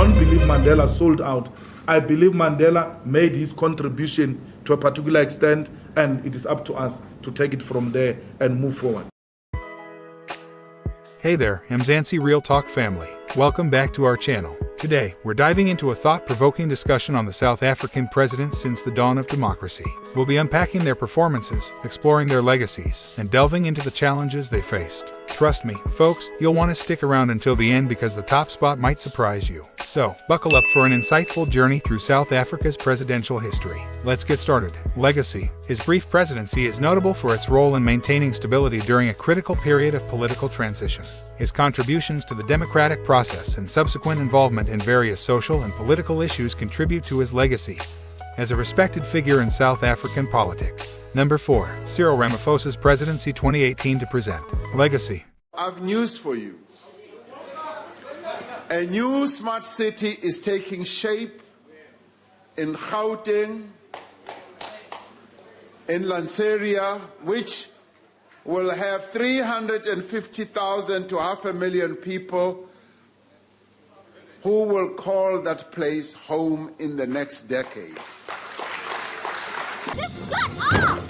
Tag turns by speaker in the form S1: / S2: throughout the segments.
S1: don't believe Mandela sold out. I believe Mandela made his contribution to a particular extent, and it is up to us to take it from there and move forward.
S2: Hey there, Mzansi Real Talk family. Welcome back to our channel. Today, we're diving into a thought-provoking discussion on the South African presidents since the dawn of democracy. We'll be unpacking their performances, exploring their legacies, and delving into the challenges they faced. Trust me, folks, you'll want to stick around until the end because the top spot might surprise you. So, buckle up for an insightful journey through South Africa's presidential history. Let's get started. Legacy. His brief presidency is notable for its role in maintaining stability during a critical period of political transition. His contributions to the democratic process and subsequent involvement in various social and political issues contribute to his legacy as a respected figure in South African politics. Number 4. Cyril Ramaphosa's presidency 2018 to present. Legacy.
S3: I've news for you. A new smart city is taking shape in Gauteng, in Lanseria, which will have 350,000 to 500,000 people who will call that place home in the next decade.
S4: Just shut up!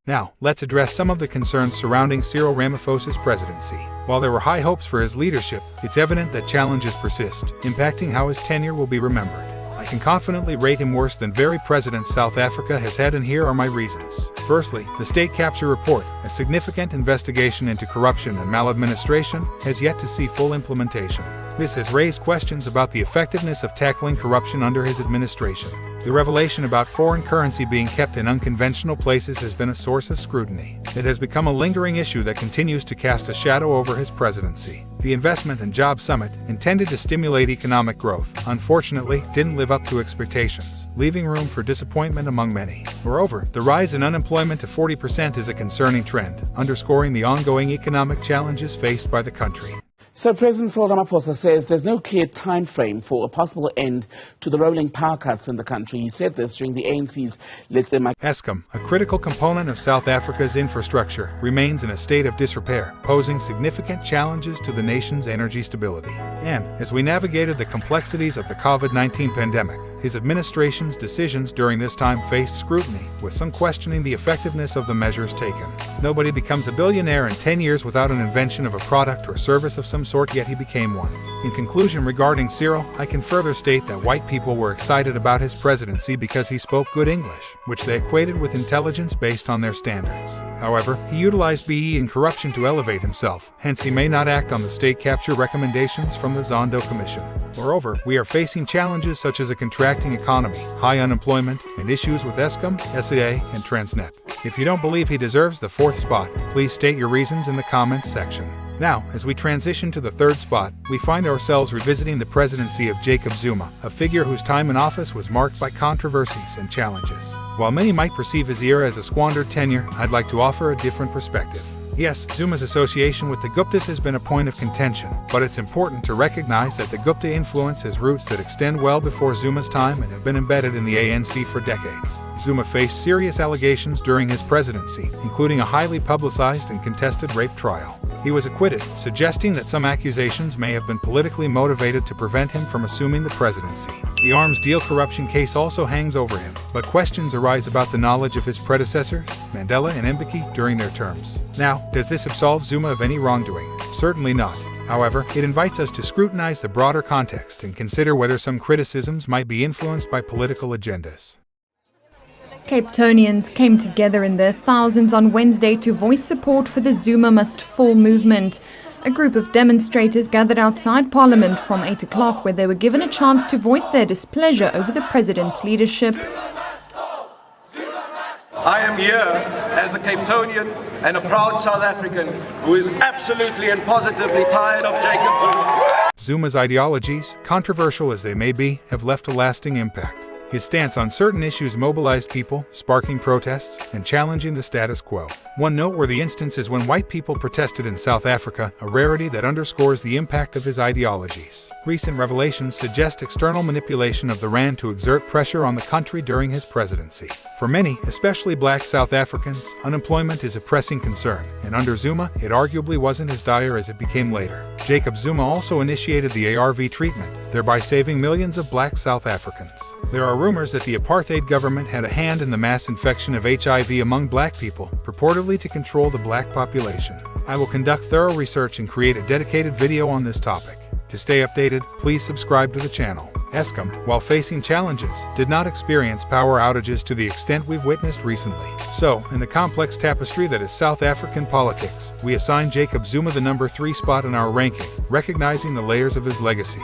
S2: Now, let's address some of the concerns surrounding Cyril Ramaphosa's presidency. While there were high hopes for his leadership, it's evident that challenges persist, impacting how his tenure will be remembered. I can confidently rate him worse than very president South Africa has had, and here are my reasons. Firstly, the State Capture Report, a significant investigation into corruption and maladministration, has yet to see full implementation. This has raised questions about the effectiveness of tackling corruption under his administration. The revelation about foreign currency being kept in unconventional places has been a source of scrutiny. It has become a lingering issue that continues to cast a shadow over his presidency. The Investment and Job Summit, intended to stimulate economic growth, unfortunately didn't live up to expectations, leaving room for disappointment among many. Moreover, the rise in unemployment to 40% is a concerning trend, underscoring the ongoing economic challenges faced by the country.
S5: So President Cyril Ramaphosa says there's no clear time frame for a possible end to the rolling power cuts in the country. He said this during the ANC's
S2: Eskom, a critical component of South Africa's infrastructure, remains in a state of disrepair, posing significant challenges to the nation's energy stability. And, as we navigated the complexities of the COVID-19 pandemic, his administration's decisions during this time faced scrutiny, with some questioning the effectiveness of the measures taken. Nobody becomes a billionaire in 10 years without an invention of a product or service of some sort, yet he became one. In conclusion regarding Cyril, I can further state that white people were excited about his presidency because he spoke good English, which they equated with intelligence based on their standards. However, he utilized BE and corruption to elevate himself, hence he may not act on the state capture recommendations from the Zondo Commission. Moreover, we are facing challenges such as a contracting economy, high unemployment, and issues with Eskom, SAA, and Transnet. If you don't believe he deserves the 4th spot, please state your reasons in the comments section. Now, as we transition to the 3rd spot, we find ourselves revisiting the presidency of Jacob Zuma, a figure whose time in office was marked by controversies and challenges. While many might perceive his era as a squandered tenure, I'd like to offer a different perspective. Yes, Zuma's association with the Guptas has been a point of contention, but it's important to recognize that the Gupta influence has roots that extend well before Zuma's time and have been embedded in the ANC for decades. Zuma faced serious allegations during his presidency, including a highly publicized and contested rape trial. He was acquitted, suggesting that some accusations may have been politically motivated to prevent him from assuming the presidency. The arms deal corruption case also hangs over him, but questions arise about the knowledge of his predecessors, Mandela and Mbeki, during their terms. Now, does this absolve Zuma of any wrongdoing? Certainly not. However, it invites us to scrutinize the broader context and consider whether some criticisms might be influenced by political agendas.
S6: Cape Townians came together in their thousands on Wednesday to voice support for the Zuma Must Fall movement. A group of demonstrators gathered outside Parliament from 8 o'clock, where they were given a chance to voice their displeasure over the president's leadership.
S7: I am here as a Cape Townian and a proud South African who is absolutely and positively tired of Jacob Zuma.
S2: Zuma's ideologies, controversial as they may be, have left a lasting impact. His stance on certain issues mobilized people, sparking protests and challenging the status quo. One noteworthy instance is when white people protested in South Africa, a rarity that underscores the impact of his ideologies. Recent revelations suggest external manipulation of the rand to exert pressure on the country during his presidency. For many, especially black South Africans, unemployment is a pressing concern, and under Zuma, it arguably wasn't as dire as it became later. Jacob Zuma also initiated the ARV treatment, thereby saving millions of black South Africans. There are rumors that the apartheid government had a hand in the mass infection of HIV among black people, purportedly to control the black population. I will conduct thorough research and create a dedicated video on this topic. To stay updated, please subscribe to the channel. Eskom, while facing challenges, did not experience power outages to the extent we've witnessed recently. So, in the complex tapestry that is South African politics, we assign Jacob Zuma the number 3 spot in our ranking, recognizing the layers of his legacy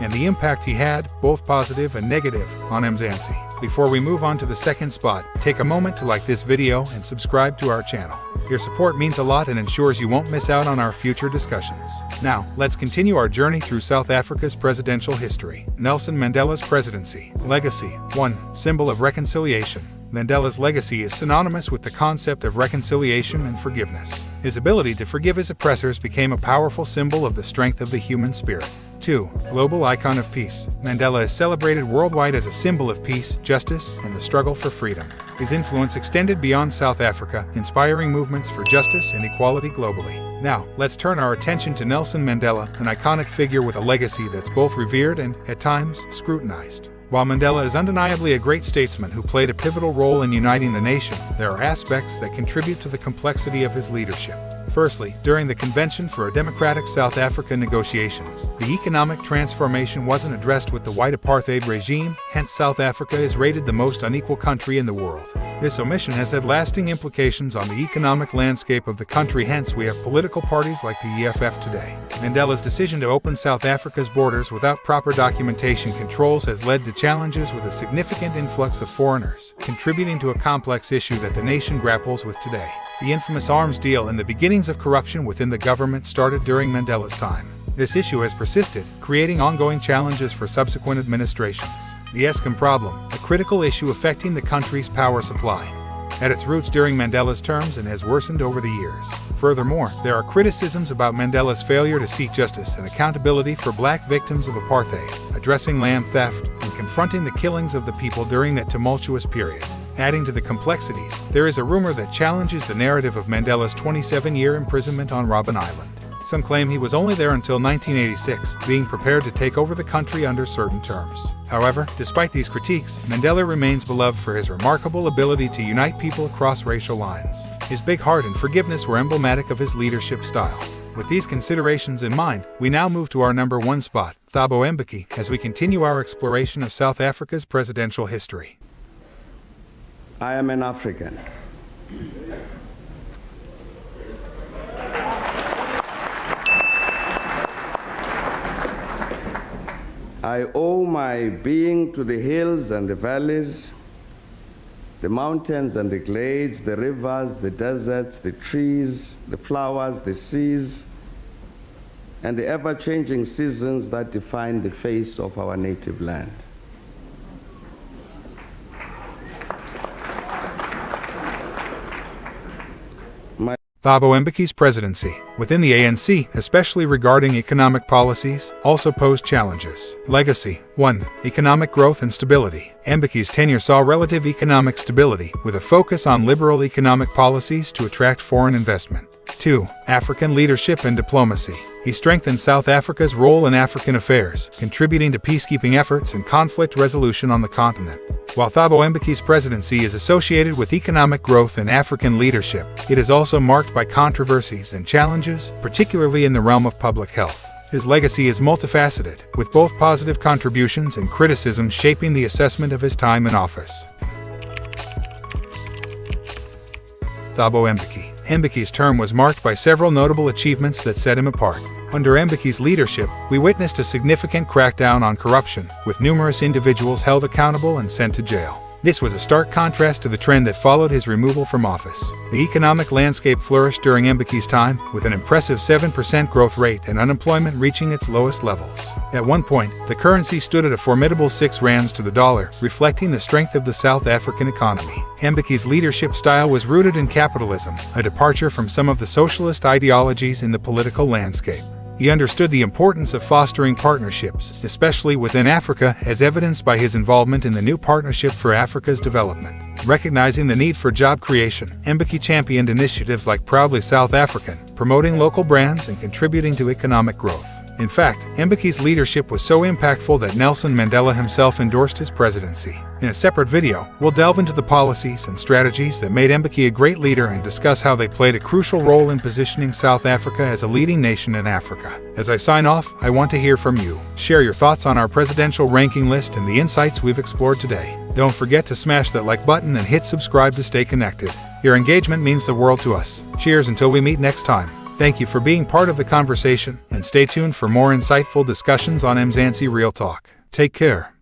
S2: and the impact he had, both positive and negative, on Mzansi. Before we move on to the second spot, take a moment to like this video and subscribe to our channel. Your support means a lot and ensures you won't miss out on our future discussions. Now, let's continue our journey through South Africa's presidential history. Nelson Mandela's presidency. Legacy. 1. Symbol of reconciliation. Mandela's legacy is synonymous with the concept of reconciliation and forgiveness. His ability to forgive his oppressors became a powerful symbol of the strength of the human spirit. 2. Global icon of peace. Mandela is celebrated worldwide as a symbol of peace, justice, and the struggle for freedom. His influence extended beyond South Africa, inspiring movements for justice and equality globally. Now, let's turn our attention to Nelson Mandela, an iconic figure with a legacy that's both revered and, at times, scrutinized. While Mandela is undeniably a great statesman who played a pivotal role in uniting the nation, there are aspects that contribute to the complexity of his leadership. Firstly, during the Convention for a Democratic South Africa negotiations, the economic transformation wasn't addressed with the white apartheid regime, hence South Africa is rated the most unequal country in the world. This omission has had lasting implications on the economic landscape of the country, hence we have political parties like the EFF today. Mandela's decision to open South Africa's borders without proper documentation controls has led to challenges with a significant influx of foreigners, contributing to a complex issue that the nation grapples with today. The infamous arms deal and the beginnings of corruption within the government started during Mandela's time. This issue has persisted, creating ongoing challenges for subsequent administrations. The Eskom problem, a critical issue affecting the country's power supply, had its roots during Mandela's terms and has worsened over the years. Furthermore, there are criticisms about Mandela's failure to seek justice and accountability for black victims of apartheid, addressing land theft, and confronting the killings of the people during that tumultuous period. Adding to the complexities, there is a rumor that challenges the narrative of Mandela's 27-year imprisonment on Robben Island. Some claim he was only there until 1986, being prepared to take over the country under certain terms. However, despite these critiques, Mandela remains beloved for his remarkable ability to unite people across racial lines. His big heart and forgiveness were emblematic of his leadership style. With these considerations in mind, we now move to our number 1 spot, Thabo Mbeki, as we continue our exploration of South Africa's presidential history.
S4: I am an African. I owe my being to the hills and the valleys, the mountains and the glades, the rivers, the deserts, the trees, the flowers, the seas, and the ever-changing seasons that define the face of our native land.
S2: Thabo Mbeki's presidency, within the ANC, especially regarding economic policies, also posed challenges. Legacy. 1. Economic growth and stability. Mbeki's tenure saw relative economic stability, with a focus on liberal economic policies to attract foreign investment. 2. African leadership and diplomacy. He strengthened South Africa's role in African affairs, contributing to peacekeeping efforts and conflict resolution on the continent. While Thabo Mbeki's presidency is associated with economic growth and African leadership, it is also marked by controversies and challenges, particularly in the realm of public health. His legacy is multifaceted, with both positive contributions and criticism shaping the assessment of his time in office. Thabo Mbeki. Mbeki's term was marked by several notable achievements that set him apart. Under Mbeki's leadership, we witnessed a significant crackdown on corruption, with numerous individuals held accountable and sent to jail. This was a stark contrast to the trend that followed his removal from office. The economic landscape flourished during Mbeki's time, with an impressive 7% growth rate and unemployment reaching its lowest levels. At one point, the currency stood at a formidable 6 rands to the dollar, reflecting the strength of the South African economy. Mbeki's leadership style was rooted in capitalism, a departure from some of the socialist ideologies in the political landscape. He understood the importance of fostering partnerships, especially within Africa, as evidenced by his involvement in the new Partnership for Africa's Development. Recognizing the need for job creation, Mbeki championed initiatives like Proudly South African, promoting local brands and contributing to economic growth. In fact, Mbeki's leadership was so impactful that Nelson Mandela himself endorsed his presidency. In a separate video, we'll delve into the policies and strategies that made Mbeki a great leader and discuss how they played a crucial role in positioning South Africa as a leading nation in Africa. As I sign off, I want to hear from you. Share your thoughts on our presidential ranking list and the insights we've explored today. Don't forget to smash that like button and hit subscribe to stay connected. Your engagement means the world to us. Cheers until we meet next time. Thank you for being part of the conversation, and stay tuned for more insightful discussions on Mzansi Real Talk. Take care.